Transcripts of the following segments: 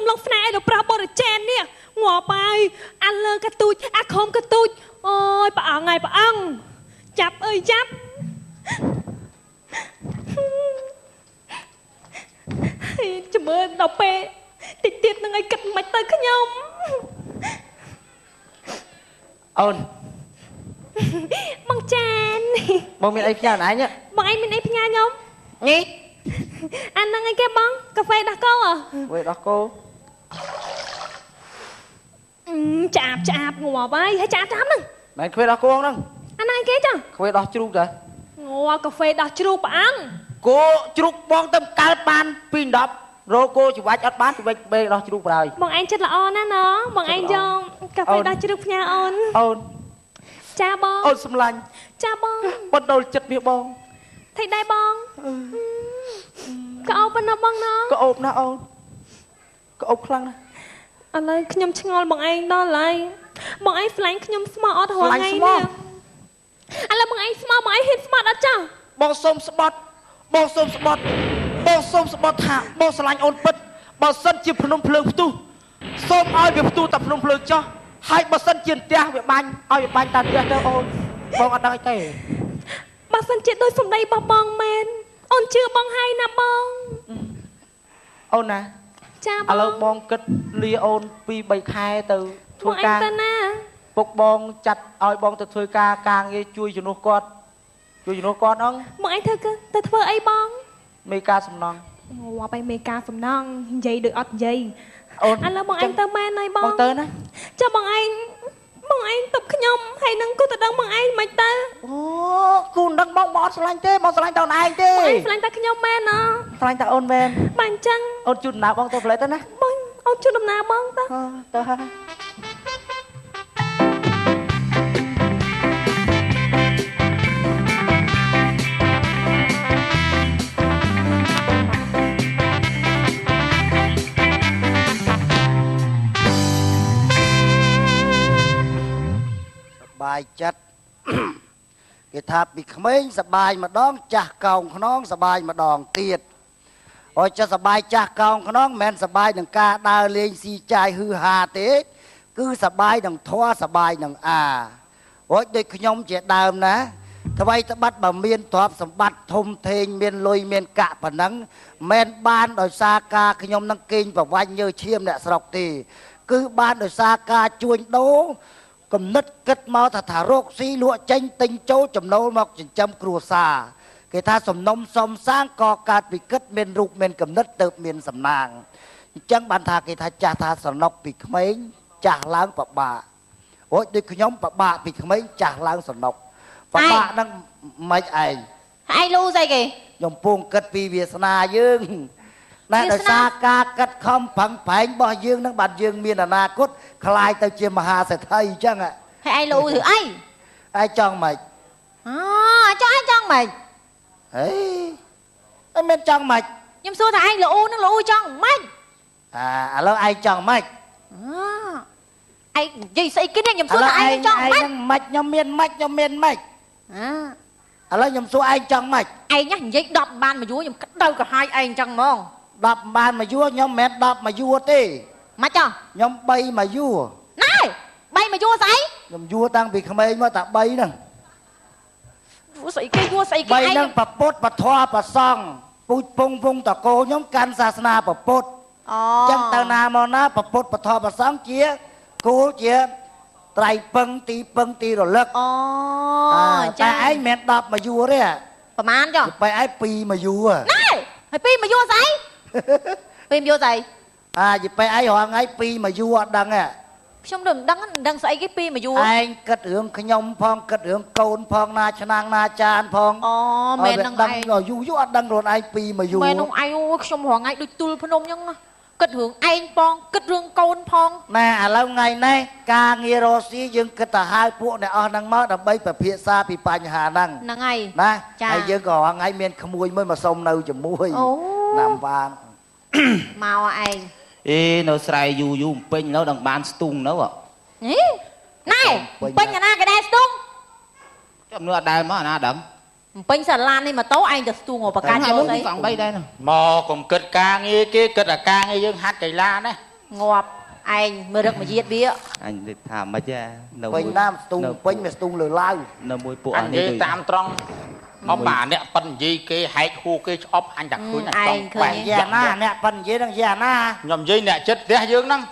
ខ្ញុំលងស្នេហ៍ដល់ប្រុសបរិចាននេះងាប់ហើយអាលើកទូចអាខំកទូចអូយព្រះអង្គហើយព្រះអង្គចាប់អើយចាប់ចាំមើលដល់ពេលតិចទៀតនឹងឲ្យគិតមិនទៅខ្ញុំអូនបងចានបងមានអីផ្ញើអញបងឯងមានអីផ្ញើខ្ញុំនេះអាហ្នឹងអីគេបងកាហ្វេដោះគោវេដោះគោចាបងាប់ហើយចាបហ្នឹងមិនខ្វេដោះគោហ្នឹងអាហ្នឹងអីគេចាខ្វេដោះជ្រូកតាងាប់កាហ្វេដោះជ្រូកព្រះអង្គគោជ្រូកបងទៅកាល់បាន210រោគោច្រវាច់អត់បានច្រវាច់បេដោះជ្រូកប្រើបងឯងចិត្តល្អណាស់ណបងឯងយកកាហ្វេដោះជ្រូកផ្ញើអូនចាបងអូនសម្លាញ់ចាបងបណ្ដូលចិត្តមាសបងថៃដែរបងក៏អូបប៉ុណ្ណាបងណក៏អូបណាអូនក៏អូបខ្លាំងណាស់ឥឡូវខ្ញុំឆ្ងល់បងឯងដល់ហើយបងឯងស្លាញ់ខ្ញុំស្មោះអត់រាល់ថ្ងៃនេះឥឡូវបងឯងស្មោះបងឯងហ៊ានស្មាត់អត់ចាបងសុំស្បត់បងសុំស្បត់ថាបងស្រឡាញ់អូនពិតបើសិនជាភ្នំភ្លើងផ្ទុះសូមឲ្យវាផ្ទុះតែភ្នំភ្លើងចោះហើយបើសិនជាផ្ទះវាបាញ់ឲ្យវាបាញ់តាមផ្ទះទៅអូនបងអត់ដឹងអីទេបើសិនជាដោយសម្ដីរបស់បងមែនអូនជឿបងហើយណាបងអូនណាចាបងឥឡូវបងគិតលាអូន2-3ខែទៅធ្វើការទៅណាពុកបងចាត់ឲ្យបងទៅធ្វើការងារជួយជំនួសគាត់ហ្នឹងបងឯងទៅធ្វើអីបងមេការសំណងងាប់ឲ្យមេការសំណងនិយាយដូចអត់និយាយអូនឥឡូវបងឯងទៅមែនហើយបងទៅណាចាំបងឯងទៅខ្ញុំហើយនឹងគូទៅដឹងបងឯងមិនទៅអូគូដឹងបងអត់ស្រឡាញ់ទេបងស្រឡាញ់តែអូនឯងទេបងឯងស្រឡាញ់តែខ្ញុំមែនណាស្រឡាញ់តែអូនមែនបាទអញ្ចឹងអូនជូនដំណើរបងទៅផ្លែទៅណាបងអូនជូនដំណើរបងទៅហើយបាយចិត្តគេថាពីក្មេងសបាយម្ដងចាស់កោងខ្នងសបាយម្ដងទៀតអោយចិត្តសបាយចាស់កោងខ្នងមិនមែនសបាយនឹងការដើរលេងស៊ីចាយហឺហាទេគឺសបាយនឹងធွာសបាយនឹងអាអោយដូចខ្ញុំជាដើមណាថ្មីត្បិតបើមានទ្រព្យសម្បត្តិធំធេងមានលុយមានកាក់ប៉ុណ្ណឹងមិនបានដោយសារការខ្ញុំនឹងកេងប្រវាញ់ញើឈាមអ្នកស្រុកទេគឺបានដោយសារការជួញដូរគំនិតគិតមកថារកស៊ីលក់ចេញទិញចូលចំណូលមកចិញ្ចឹមគ្រួសារគេថាសំណុំសំសាងក៏កើតពីគិតមានរូបមានគំនិតទៅមានសំណាងអញ្ចឹងបានថាគេថាចាស់ថាសំណុកពីក្មេងចាស់ឡើងពិបាកអូយដូចខ្ញុំពិបាកពីក្មេងចាស់ឡើងសំណុកពិបាកហ្នឹងមិនឯងលូស្អីគេខ្ញុំពងគិតពីវាសនាយើងតែដោយសារការកាត់ខំប្រឹងប្រែងរបស់យើងនឹងបាទយើងមានអនាគតคล้ายទៅជាមហាសេដ្ឋីអញ្ចឹងហើយឯងលូធ្វើអីឯងចង់ម៉េចចង់ម៉េចហេអីមិនចង់ម៉េចខ្ញុំសួរថាឯងលូនឹងលូចង់ម៉េចឥឡូវឯងចង់ម៉េចឯងនិយាយស្អីគេខ្ញុំសួរថាឯងចង់ម៉េចឯងម៉េចខ្ញុំមានម៉េចខ្ញុំមានម៉េចឥឡូវខ្ញុំសួរឯងចង់ម៉េចឯងនិយាយ10បានមួយយួរខ្ញុំក្តៅក្រហាយឯងចឹងហ្មង10បានមួយយួរខ្ញុំមិនមែន10មួយយួរទេម៉េចខ្ញុំ3មួយយួរណែ3មួយយួរស្អីខ្ញុំយួរតាំងពីក្មេងមកតែ3ហ្នឹងយួរស្អីគេយួរស្អីគេឯង3ហ្នឹងប្រពុតពធប្រសង់ពូជពងវងតកោខ្ញុំកាន់សាសនាប្រពុតចឹងទៅណាមកណាប្រពុតពធប្រសង់ជាគោលជាត្រៃពឹងទីរលឹកចាឯងមិនមែន10មួយយួរទេប្រហែលចុះបែរឯង2មួយយួរណែហើយ2មួយយួរស្អី2មួយយួរស្អីយីបែរឯងរងថ្ងៃ2មួយយួរអត់ដឹងទេខ្ញុំមិនដឹងស្អីគេ2មួយយួរឯងគិតរឿងខ្ញុំផងគិតរឿងកូនផងណាឆ្នាំងណាចានផងមែននឹងដឹងយូរអត់ដឹងខ្លួនឯង2មួយយួរមែននឹងឯងខ្ញុំរងថ្ងៃដូចទូលភ្នំអញ្ចឹងគិតរឿងឯងផងគិតរឿងកូនផងណែឥឡូវថ្ងៃនេះការងាររស់ស៊ីយើងគិតទៅហៅពួកអ្នកអស់ហ្នឹងមកដើម្បីពិភាក្សាពីបញ្ហាហ្នឹងហើយណាហើយយើងក៏ថ្ងៃមានក្មួយមួយមកសុំនៅជាមួយណាំបានមកឯងនៅស្រែយូពេញនៅដល់បានស្ទុងនៅណែពេញអាណាគេដែរស្ទុងចាំនៅអត់ដែរមកអាណាដឹងពេញសាឡាននេះម៉ូតូឯងទៅស្ទួងប្រកាសយកស្អីកង់3ដែរមកកុំគិតការងារគេគិតអាការងារយើងហាត់កីឡាណា ngọp anh mơ được mà giết bía anh đi thảm mà cha Quỳnh Nam Stung Quỳnh về Stung lừa lao nó môi bộ anh đi tam trong ông bà nè phần gì cái hai khu cái shop anh đặt khối này trong bạn già na nè phần gì đang già na nhầm gì nè chết té dương năng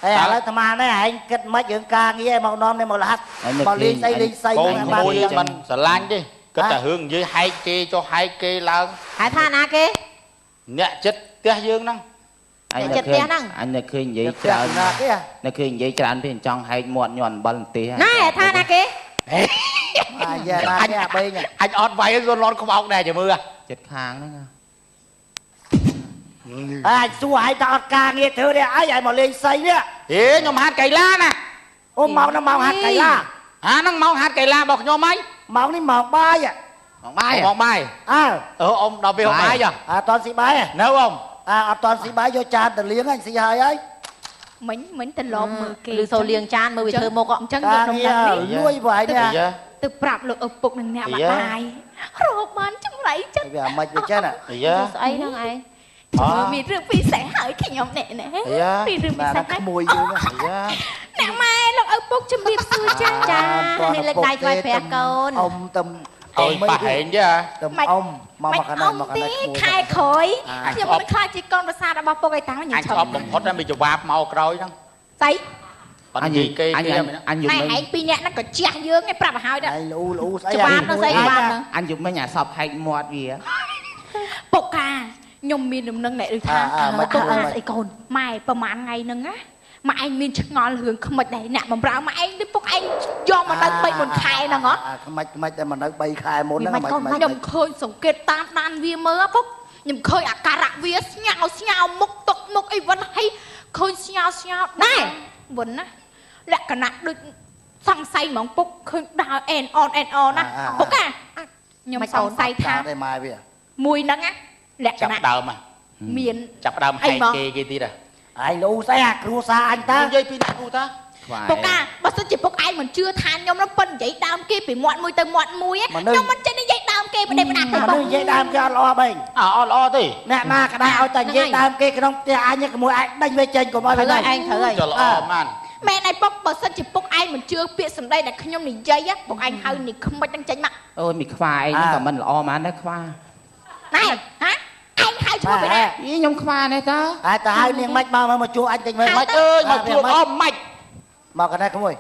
ê lấy tham ăn đấy anh kết mấy chuyện ca nghe màu non này màu lát màu liên xây con môi mình sợ lan đi cái ta hương dưới hai kê cho hai kê là hai than à kê nè chết té dương năng anh là khơi vậy tràn nó khơi vậy tràn thì trong hai muộn nhọn bần tí này than à kê anh ọt váy rồi lon không ốc này chứ mưa chết khang đó anh xua hai ta ca nghe thử đi ai vậy mà lên xây nữa ế nhom hạt cày la nè ôm màu nó màu hạt cày la nó màu hạt cày la bọc nhom mấy màu ní màu bay à màu bay ông đọc về hộp bay chưa toàn sĩ bái nếu không toàn sĩ bái vô cha từ liếng anh sĩ hai ấy mình tên lộn mờ kì lưu sâu liêng chan mơ bị thơ mộc ạ chân ca nghe nuôi vậy nè từ prap lực ở bục nè bạn ai rồi bán chúng lấy chất bây giờ mày chết à ấy đó anhมีเรื่องพี่แสงหายขยมแน่แน่มีเรื่องพี่แสงหาย mùi gì nữa แน่ไม่เราเอาปุ๊กจุ่มบีบซื้อจ้า cha hay lên đây quay phé con ông tầm ôi bà hẹn chứ tầm ông mà cái này mà cái này ខែក្រោយខ្ញុំមិនខ្លាចជាកូនប្រសារបស់ពុកឯតាំងខ្ញុំ anh shopបំផុតតែមានច្បាប់មកក្រោយហ្នឹង ស្អី anh gì cây này anh pi nhẹ nó có chẹt dương cái prap hỏi đóច្បាប់nó xâyច្បាប់ anh dùng mấy nhà shop hay mọt gì á ពុកកាខ្ញុំមានដំណឹងអ្នកដូចថាពុកអាស្អីកូនម៉ែប្រហែលថ្ងៃហ្នឹងណាម៉ែឯងមានឆ្ងល់រឿងខ្មិចដែរអ្នកបំរើម៉ែឯងនេះពុកឯងយកមកដល់3-4ខែហ្នឹងហ៎ខ្មិចតែមកដល់3ខែមុនហ្នឹងមិនខ្ញុំឃើញសង្កេតតាមដានវាមើលពុកខ្ញុំឃើញអាការៈវាស្ញៅមុខទុកមុខអីវិញហើយឃើញស្ញៅដែរវិញណាលក្ខណៈដូចសង្ស័យហ្មងពុកឃើញដើរអែនអនណាពុកខ្ញុំសង្ស័យថាមួយហ្នឹងណាលក្ខណៈ ចាប់ដើមមាន ចាប់ដើមហែកគេទៀត ai lú xeគ្រួសារអញតា និយាយពីគ្រូតា ពុកបើសិនជាពុកឯងមិនជឿថាខ្ញុំនឹងប៉ិននិយាយដើមគេពីមាត់មួយទៅមាត់មួយខ្ញុំមិនចេះនិយាយដើមគេប្រទេសណាទេពុកនិយាយដើមគេអត់ល្អបែងអត់ល្អទេ អ្នកណាក៏ដែរឲ្យតែនិយាយដើមគេក្នុងផ្ទះអញក្មួយអាចដេញវាចេញកុំឲ្យវាឯងត្រូវហើយ ចូលល្អម៉ាន មែនឯងពុកបើសិនជាពុកឯងមិនជឿពាក្យសម្ដីដែលខ្ញុំនិយាយពុកឯងហៅនេះខ្មិចនឹងចេញមក ôi mì khoa ấy nhưng mà mình lo mà nó khoa ណែហ៎ឯងហៅឈ្មោះពីណា ý nhom khoa này ta ហើយទៅហៅនាងម៉េចមកជួអញតិចមើល ម៉េចអើយមកជួអមម៉េច មកកណែក្មួយ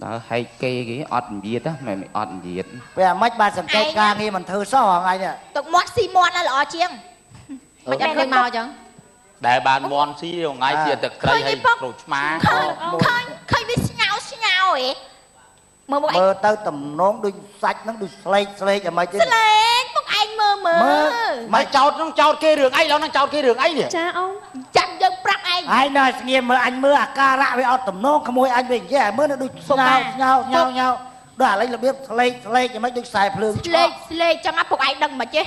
đó hay cây cái ọt viết á mày ọt viết ពេលម៉េចបានសង្កេតការងារមិនធ្វើសោះថ្ងៃនេះ ទឹកមាត់ស៊ីមាត់ល្អជាង មិនអត់ឃើញមកអញ្ចឹង ដែលបានមន់ស៊ីថ្ងៃជាទឹកត្រីហើយក្រូចឆ្មា ឃើញវាស្ញៅហ៎មើលមកឯង មើលទៅតំណងដូចសាច់ហ្នឹងដូចស្លេកយ៉ាងម៉េចទេ ស្លេងពុកឯងមើល មកចោតនឹងចោតគេរឿងអីឡូវនឹងចោតគេរឿងអីនេះ ចាអូនចាំយើងប្រាប់ឯង ហើយនៅស្ងៀមមើលអញមើលអាការៈវាអត់តំណងក្មួយអញវិញចេះមើលនៅដូចស្ញៅដល់ឥឡូវរបៀបស្លេកយ៉ាងម៉េចដូចខ្សែភ្លើង ស្លេកចឹងពុកឯងដឹងមិនចេះ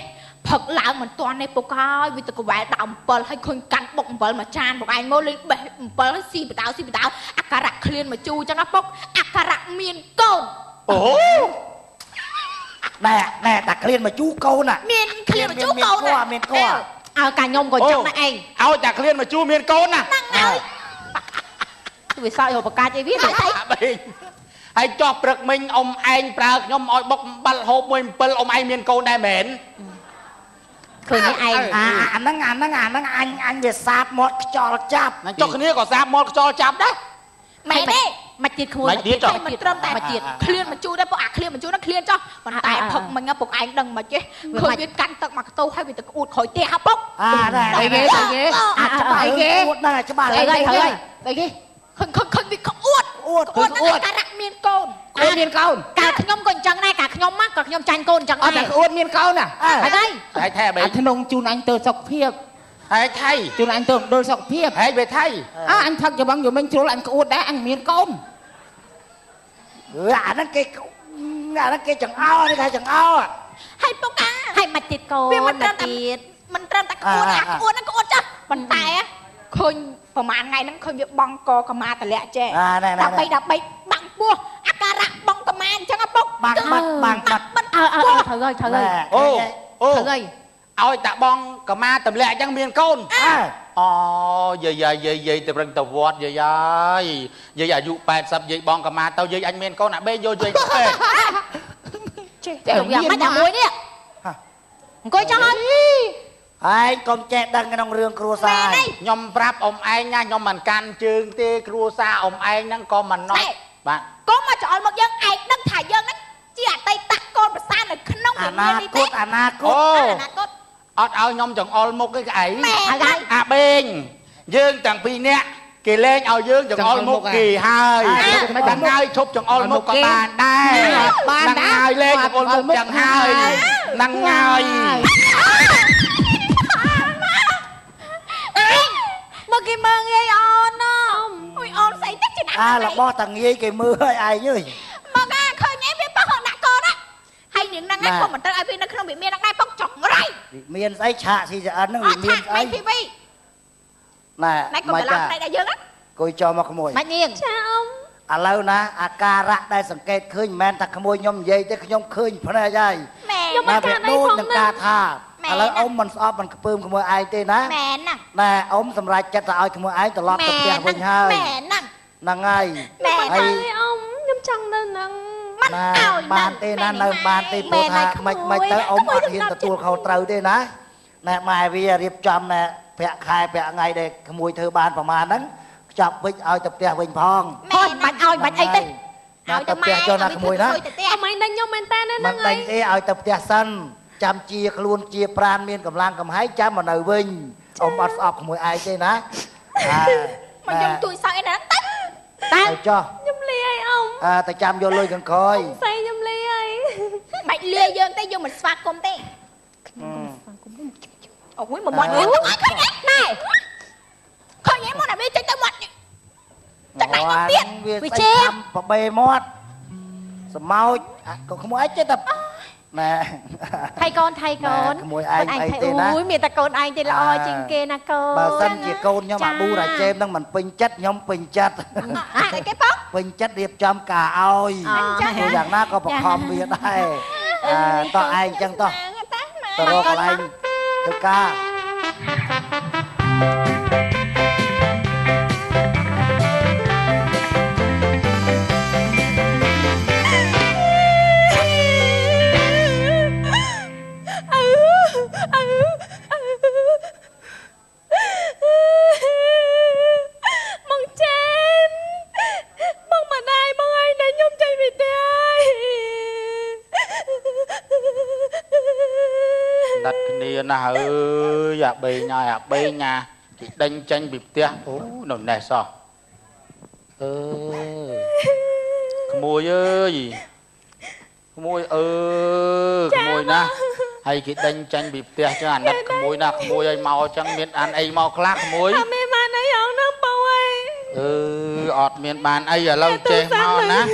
ផឹកឡើងមិនទាន់ទេពុកហើយវាទៅកវ៉ែដើមអំពិលហើយឃើញកាន់បុកអំពិលមួយចានពុកឯងមកលេងបេះអំពិលហើយស៊ីបតៅអាការៈឃ្លានមកជូរចឹងណាពុកអាការៈមានកូន អូ ណែតាឃ្លានមកជូកូន មានឃ្លានមកជូកូន មានកូន ឲ្យកាខ្ញុំក៏ចឹងដែរឯង ឲ្យតែឃ្លានមកជួមានកូនណា ហ្នឹងហើយ វាសើចហូបកាច់អីវាតែ ហើយចោះព្រឹកមិញអ៊ំឯងប្រើខ្ញុំឲ្យបុកអំបិលហូបមួយអំពិលអ៊ំឯងមានកូនដែរមែន ឃើញឯង អាហ្នឹងអញវាសាបមាត់ខ្យល់ចាប់ ចុះគ្នាក៏សាបមាត់ខ្យល់ចាប់ដែរ មែនទេ មកទៀតខ្លួន មិនត្រឹមតែ មកទៀតឃ្លានមកជូរដែរពុកអាឃ្លានមកជូរហ្នឹងឃ្លានចោះប៉ុន្តែផឹកមិញពុកឯងដឹងមិនចេះឃើញវាកាន់ទឹកមកកតោហើយវាទៅក្អួតក្រោយផ្ទះហ่าពុក ដែរ អីគេច្បាស់ ច្បាស់ អីគេ ឃើញវាក្អួតហ្នឹងការៈមានកូន មានកូនកាលខ្ញុំក៏អញ្ចឹងដែរកាលខ្ញុំមកក៏ខ្ញុំចាញ់កូនអញ្ចឹង អត់តែក្អួតមានកូនណា ហើយ ហើយថែបែ អាធ្នងជូនអញទៅសុខភាព ហើយថៃ ជូនអញទៅដល់សុខភាព ហើយបែថៃ អញផឹកច្បងយមិញជ្រុលអញក្អួតដែរអញមានកូន អាហ្នឹងគេចង្អោនេះគេចង្អោ ហើយពុកអា ហើយមកទៀតកូន វាមិនត្រឹមតែ ទៀត មិនត្រឹមតែក្អួតក្អួតហ្នឹងក្អួតចាស់ប៉ុន្តែឃើញប្រហែលថ្ងៃហ្នឹងឃើញវាបងកកម៉ាតម្លាក់ចេះ ណែ ដើម្បីបាំងពោះអាការៈបងកម៉ាអញ្ចឹងពុក បាំងបាត់ ត្រូវហើយ អូ ត្រូវហើយ ឲ្យតាបងកម៉ាតម្លាក់អញ្ចឹងមានកូន អ Ồ, dây từ rừng tàu vọt dây à dụ 80 dây bong cả mà tao dây anh men con nè bê vô dây Tụi giờ mấy nhà muối nè coi cho hết ai con che đăng cái nông rương cua sa nhom prap ông anh nha nhom mình can chương tê cua sa ông anh năng con mình nói bạn có mà chọn một dân ai đất thải dân đấy chỉ à tay tắt con mà san ở khăn nông Ana cốt ọt ao nhom chẳng ol một cái ấy à bên dương chẳng pi nè kỳ lên ao dương chẳng ol một kỳ hai đằng ngay chụp chẳng ol một có bàn đây đằng ngay lên chẳng ol một chẳng hai đằng ngay mà cái mơ nghe on không ôi on say tích trên là bo thằng nghi cái mưa ai như mà nghe khơi nhé biết bao hơn nãy con á hay những năng ngay không mà tao ai biết nó không bị miên năng ngay bóc chỏng rồi miên ấy chạ thì giờ nó bị miên ấy nè nãy con phải làm này đại dương á coi cho mà khmôi Mạnh Nhiên cha ông lâu nè cara đâyสังเกตឃើញមិនថាក្មួយខ្ញុំនិយាយទេខ្ញុំឃើញភ្នែកហើយ mẹ មកវាដូចនឹងការថាឥឡូវអ៊ំមិនស្អប់មិនខ្ពើមក្មួយឯងទេណា mẹ nè ណែអ៊ំសម្រាប់ចិត្តទៅឲ្យក្មួយឯងត្រឡប់ទៅផ្ទះវិញហើយ mẹ nè ហ្នឹងហើយ mẹ ហើយ ôngខ្ញុំចង់នៅនឹងមិន ណា ឲ្យ បានទេណានៅបានទេព្រោះថាមិនទៅអ៊ំអត់ហ៊ានទទួលខុសត្រូវទេណាណែម៉ែវារៀបចំណែប្រាក់ខែប្រាក់ថ្ងៃដែលក្មួយធ្វើបានប្រមាណហ្នឹងខ្ចប់វិចឲ្យទៅផ្ទះវិញផងthôi mạnh ơi mạnh ấy đi ឲ្យទៅផ្ទះចូលណាក្មួយណា អមឯងដេញខ្ញុំមែនតើហ្នឹង មិនដេញទេឲ្យទៅផ្ទះសិនចាំជាខ្លួនជាប្រានមានកម្លាំងកំហែងចាំមកនៅវិញអ៊ំអត់ស្អប់ក្មួយឯងទេណាមកខ្ញុំទួយសោកឯណាទៅ ទៅចុះ ខ្ញុំលាឲ្យអ៊ំ ទៅចាំយកលុយកង្កយ ស្អីខ្ញុំលាឲ្យបាច់លាយើងទេយើងមិនស្វាគមន៍ទេអូយមកមាត់នេះទៅឃើញណែឃើញមកណាវាចេញទៅមាត់ចាក់ដៃមកទៀត វាចាំបបេមាត់សម្ោចក៏ក្មួយឯងចេះតែណែ thay con con anh thay ui miền ta con anh thì lo chinh kê na con បើសិនជាកូនខ្ញុំអាប៊ូរ៉ាជេមនឹងមិនពេញចិត្តខ្ញុំពេញចិត្ត cái bóc ពេញចិត្តរៀបចំការឲ្យយ៉ាងណាក៏បង្ខំវាដែរតោះឯងចឹងតោះទៅរកកន្លែងធ្វើការđặt kia na ơi à bê nhà chị đánh tranh bịp tia nồi này sao mùi ơi mùi mùi na hay chị đánh tranh bịp tia cho anh đặt mùi na mùi ơi mau chẳng miền ăn ấy mau khác mùi miền bàn ấy ông nó bao ấy ọt miền bàn ấy ở lâu chê mau ná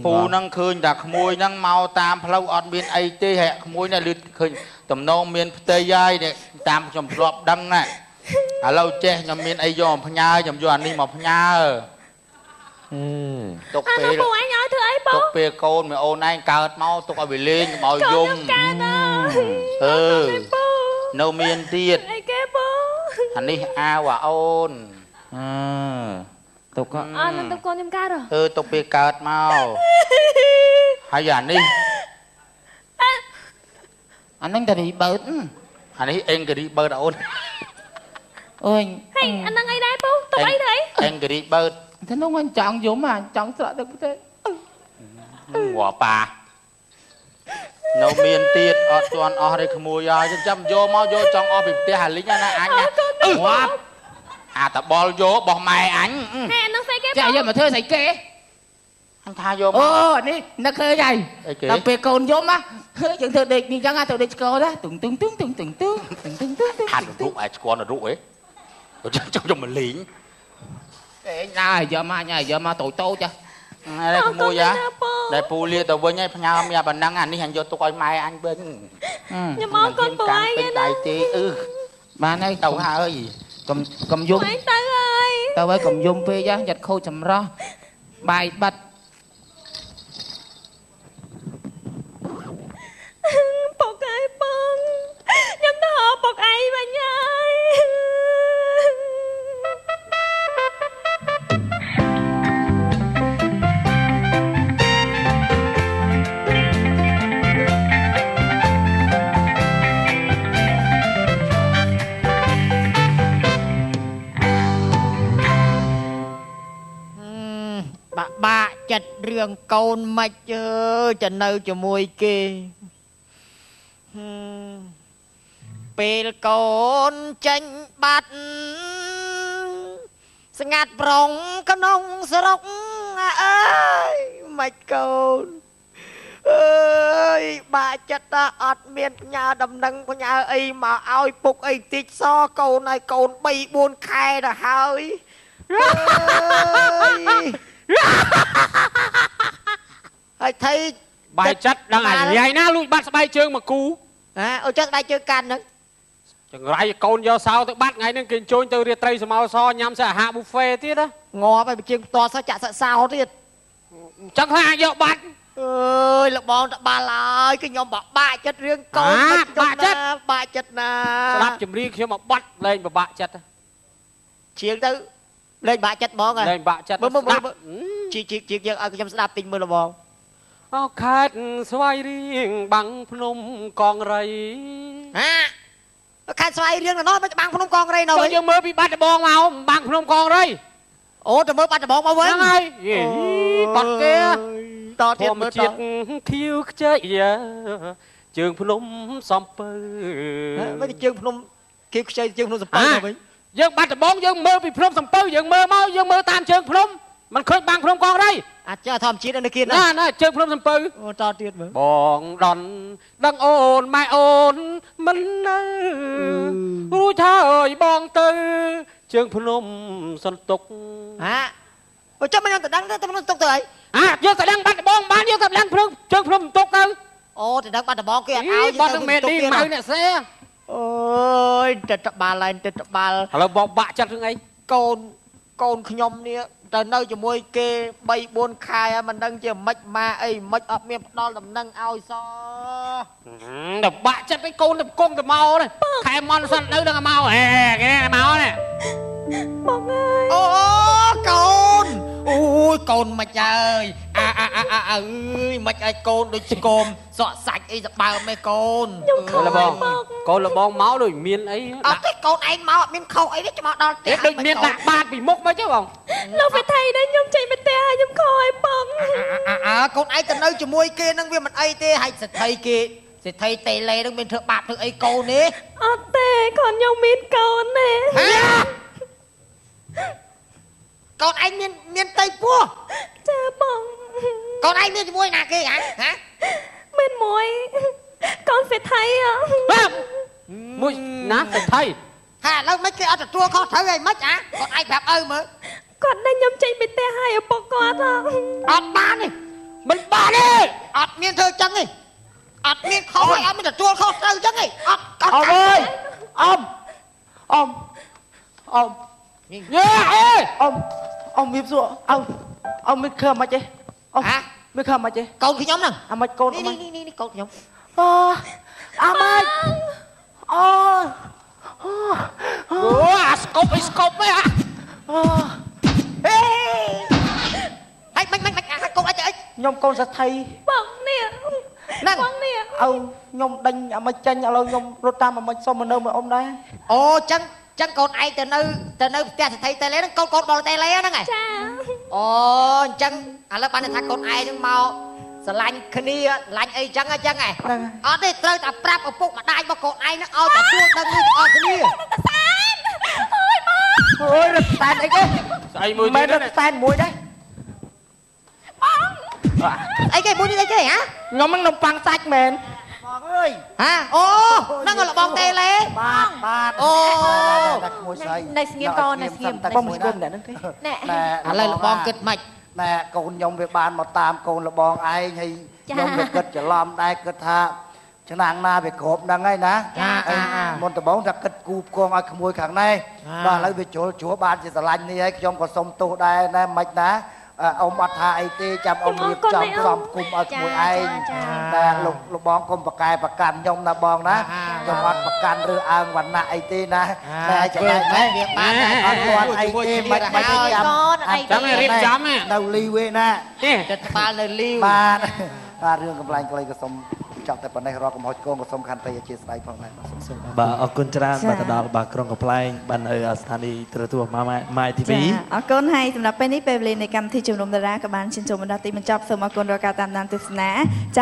phù năng khơi đặt mùi năng mau tam lâu ọt miền ấy tê hẹ mùi này lướt khơi tầm nông miền tây giai này tam chồng lọp đăng này ở lâu chê nhầm miền ấy dòm phăng nhai nhầm dòm đi mọc nhai tục bê tục bê con mẹ ôn anh cao mau tục ở bị lên màu dung nâu miền tiệt anh đi ao và ôn tục có tục con em ca rồi tục bê cao mau hay giờ đi anh đang đi bớt anh ấy anh cái đi bớt ôn ôi hay anh đang ấy đấy bố tục ấy đấy anh cái đi bớt thế nó anh chọn giống mà chọn sợ được thế quả bà nấu miên tiệt ọt toàn ọt đây khmui à chăm vô mau vô trong ọt bịp tia hà lính nha anh nha quá tập ball vô bỏ mày anh nè anh đang say cái chạy giờ mà thưa thầy kê anh tha vô đi nó khơi này tập về cồn giống á chẳng thưa địch đi chẳng ai thưa địch cô đó tung hẳn rượu ai con là rượu ấy trong mình lính này giờ mà tội tô chứ đây khmui á đây pù lia tàu với nhau nhau nhà bạn năng anh đi hành vô tôi coi mai anh bên nhưng mà con của ai vậy đó mà này tàu hà ơi cầm dung ơi tao với cầm dung phê giá giật khô chầm ro bài bạch bột ai bông nhắm đó bột ai mà nhai បាក់ចិត្តរឿងកូនមិនអើយទៅនៅជាមួយគេពេលកូនចេញបាត់ស្ងាត់ប្រងក្នុងស្រុកអើយមិនកូនអើយបាក់ចិត្តតាអត់មានផ្ញើដំណឹងផ្ញើអីមកឲ្យពុកអីតិចសកូនហើយកូន3 4ខែទៅហើយហើយថៃបាយចិត្តដឹងអាយាយណាលួចបាត់ស្បែកជើងមកគូអូចឹងដៃជើងកាន់ហ្នឹងចង្រៃកូនយកសោទៅបាត់ថ្ងៃហ្នឹងគេអញ្ជើញទៅរាត្រីសមោសញ៉ាំសាអាហារប៊ូហ្វេទៀតណាងាប់ហើយជាងផ្ទាល់សោះចាក់សាក់សោទៀតចឹងខ្លាចយកបាត់អើយលបងតបាល់ហើយគឺខ្ញុំបាក់ចិត្តរឿងកូនបាក់ចិត្តណាស្ដាប់ចម្រៀងខ្ញុំមកបាត់លេងពិបាកចិត្តជាងទៅលេងបាក់ចិត្តបងលេងបាក់ចិត្តមើលជាយើងឲ្យខ្ញុំស្ដាប់ទិញមើលលបងអូខេតស្វាយរៀងបាំងភ្នំកងរៃខេតស្វាយរៀងណោះមិនបាំងភ្នំកងរៃណោះយើងមើលពីបាត់ដបងមកបាំងភ្នំកងរៃអូទៅមើលបាត់ដបងមកវិញហ្នឹងហើយបាត់គេតទៀតមើលតជាតិខៀវខ្ចីជើងភ្នំសំពៅមិនជើងភ្នំខៀវខ្ចីជើងភ្នំសំពៅមកវិញយើងបាត់ដបងយើងមើលពីភ្នំសំពៅយើងមើលមកយើងមើលតាមជើងភ្នំមិនឃើញបាំងភ្នំកងរៃអាចធម្មជាតិនៅគៀនណាជើងភ្នំសំពៅអូតទៀតមើលបងដន់ដឹងអូនម៉ែអូនមិននៅរួចហើយបងទៅជើងភ្នំសន្ទុកអូចាំមិនខ្ញុំទៅដឹងទៅភ្នំសន្ទុកទៅអីយើងទៅដឹងបាត់ដបងបានយើងទៅដឹងភ្នំជើងភ្នំសន្ទុកទៅអូទៅដឹងបាត់ដបងគេអត់ឲ្យបាត់នឹងមេឌីម៉ៅអ្នកសេអូយទៅតបាល់ឡើងទៅតបាល់ឥឡូវបងបាក់ចិត្តរឿងអីកូនខ្ញុំនេះទៅនៅជាមួយគេ3 4ខែហើយមិនដឹងជាម៉េចម៉ាអីម៉េចអត់មានផ្ដល់ដំណឹងឲ្យសដល់បាក់ចិត្តឯងកូនទៅគង់ទៅមកនេះខែមន់សិននៅដល់មកគេមកនេះបងអើយអូកូនអូយកូនមិនអើយអើយមិនឲ្យកូនដូចស្គមសក់សាច់អីសបើមេកូនលបងកូនលបងមកដូចមានអីអត់ទេកូនឯងមកមានខុសអីទេច្មកដល់ផ្ទះដូចមានដាក់បាតពីមុខមកទេបងលោកវិថីនេះខ្ញុំចេញទៅផ្ទះហើយខ្ញុំខុសឲ្យបងកូនឯងទៅនៅជាមួយគេនឹងវាមិនអីទេហើយសេដ្ឋីគេសេដ្ឋីតេឡេនឹងមានធ្វើបាបធ្វើអីកូននេះអត់ទេគាត់ខ្ញុំមានកូនទេកូនឯងមានតៃពោះចាបងកូនឯងមានជាមួយណាគេហ៎មានមួយកូនសេដ្ឋីមួយណាសេដ្ឋីឥឡូវមិនគេអត់ទទួលខុសត្រូវអីមិនកូនឯងប្រាប់ឪមើលគាត់នឹងខ្ញុំចេញពីផ្ទះហើយឪពុកគាត់អត់បានទេមិនបានទេអត់មានធ្វើចឹងទេអត់មានខុសអត់មានទទួលខុសត្រូវចឹងទេអត់អើយអ៊ំយេអេអ៊ំមានសួរអ៊ំមិនខើមិនទេអ៊ំមិនខើមិនទេកូនខ្ញុំហ្នឹងអាមិនកូននេះកូនខ្ញុំអាមិចអូអាស្កប់ឯងហេហើយមិនកូនអីទៅអីខ្ញុំកូនសេដ្ឋីបងនេះហ្នឹងបងនេះខ្ញុំដេញអាមិចចាញ់ឥឡូវខ្ញុំរត់តាមអាមិចសុំមកនៅមួយអ៊ំដែរអូចឹងកូនឯងទៅនៅផ្ទះសេដ្ឋីតេឡេហ្នឹងកូនបលតេឡេហ្នឹងហ៎ចាអូអញ្ចឹងឥឡូវបានថាកូនឯងហ្នឹងមកស្រឡាញ់គ្នាឡាញ់អីចឹងហ៎អត់ទេត្រូវតែប្រាប់ឪពុកម្ដាយរបស់កូនឯងហ្នឹងឲ្យទទួលដឹងនេះអស់គ្នាអូយរត់តែនអីគេស្អីមួយទៀតរត់តែនមួយដែរអីគេមួយនេះអីគេហ៎ខ្ញុំហ្នឹងនំប៉័ងសាច់មែនបងអើយអូហ្នឹងលបងតេឡេបាទអូដាក់មួយស្អីនៅស្ងៀមកូននៅស្ងៀមបងស្គមអ្នកហ្នឹងទេណែឥឡូវលបងគិតម៉េចណែកូនខ្ញុំវាបានមកតាមកូនលបងឯងហើយខ្ញុំវាគិតច្រឡំដែរគិតថាឆ្នាំងណាវាគ្រប់ហ្នឹងហើយណាមុនដំបូងថាគិតគូផ្គងឲ្យក្មួយខាងនេះបាទឥឡូវវាជ្រុលបានជាស្រឡាញ់នេះហើយខ្ញុំក៏សុំទោសដែរណែមិនណាអ៊ំអត់ថាអីទេចាំអ៊ំរៀបចំសំគុំឲ្យក្មួយឯងតែលោកបងគុំប្រកែប្រកាន់ខ្ញុំណាបងណាខ្ញុំអត់ប្រកាន់ឬអើងវណ្ណៈអីទេណាតែចំណែកនេះវាបានអត់គាត់អីទេមិនចាំរៀបចំនៅលីវឯណាទេទៅក្បាលនៅលីវបាទរឿងកំ pl ែងខ្លីក៏សុំ ចាប់តែប៉ុណ្ណេះរកកំហុសឆ្គងក៏សូមខន្តីអធិស្ឋានផងដែរបាទសូម បាទអរគុណច្រើនបាទទៅដល់បាទក្រុងកំប្លែងបាននៅស្ថានីយ៍ទូរទស្សន៍ម៉ាយ TV អរគុណហើយសម្រាប់ពេលនេះពេលវេលានៃកម្មវិធីជំនុំតារាក៏បានជញ្ជូនមកដល់ទីបញ្ចប់សូមអរគុណរាល់ការតាមដានទស្សនាចាស់